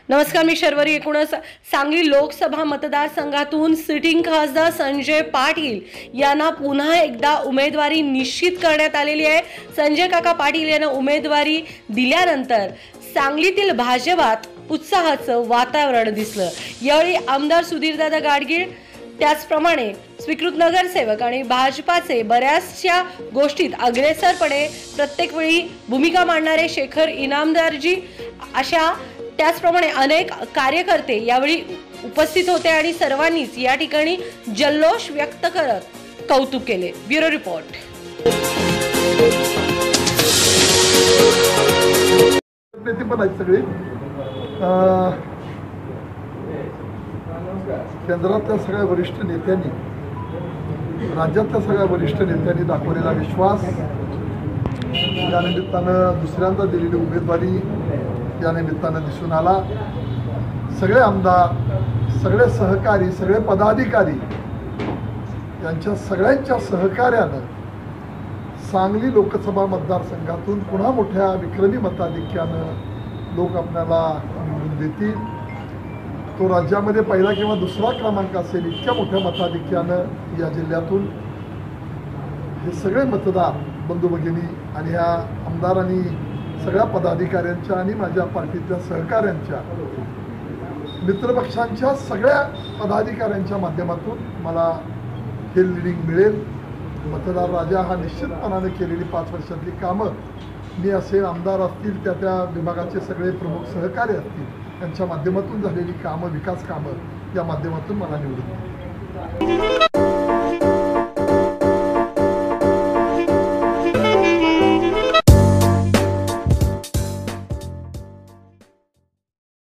नमस्कार, मी शर्वरी. एकूणच सांगली लोकसभा मतदारसंघातून सिटिंग खासदार संजय पाटील यांना पुन्हा एकदा उमेदवारी निश्चित करण्यात आलेली आहे. संजय काका पाटील यांना उमेदवारी दिल्यानंतर सांगलीतील भाजपात उत्साहाचं वातावरण दिसलं. यावेळी आमदार सुधीरदादा गाडगीळ, त्याचप्रमाणे स्वीकृत नगरसेवक आणि भाजपाचे बऱ्याचशा गोष्टीत अग्रेसरपणे प्रत्येक वेळी भूमिका मांडणारे शेखर इनामदारजी, अशा त्याचप्रमाणे अनेक कार्यकर्ते यावेळी उपस्थित होते आणि सर्वांनीच या ठिकाणी जल्लोष व्यक्त करत कौतुक केले. Bureau report. सगळे केंद्रातल्या सगळ्या वरिष्ठ नेत्यांनी, राज्यातल्या सगळ्या वरिष्ठ नेत्यांनी दाखवलेला विश्वास, या निमित्तानं दुसऱ्यांदा दिलेली उमेदवारी या निमित्तानं दिसून आला. सगळे आमदार, सगळे सहकारी, सगळे पदाधिकारी यांच्या सगळ्यांच्या सहकार्यानं सांगली लोकसभा मतदारसंघातून पुन्हा मोठ्या विक्रमी मताधिक्यानं लोक आपल्याला निवडून देतील. तो राज्यामध्ये पहिला किंवा दुसरा क्रमांक असेल इतक्या मोठ्या मताधिक्यानं या जिल्ह्यातून हे सगळे मतदार बंधू भगिनी आणि ह्या आमदारांनी सगळ्या पदाधिकाऱ्यांच्या आणि माझ्या पार्टीच्या सहकाऱ्यांच्या, मित्रपक्षांच्या सगळ्या पदाधिकाऱ्यांच्या माध्यमातून मला हे लीडिंग मिळेल. मतदार राजा हा निश्चितपणाने केलेली 5 वर्षातली कामं, मी असेल, आमदार असतील, त्या विभागाचे सगळे प्रमुख सहकारी असतील, यांच्या माध्यमातून झालेली कामं, विकास कामं, या माध्यमातून मला निवडून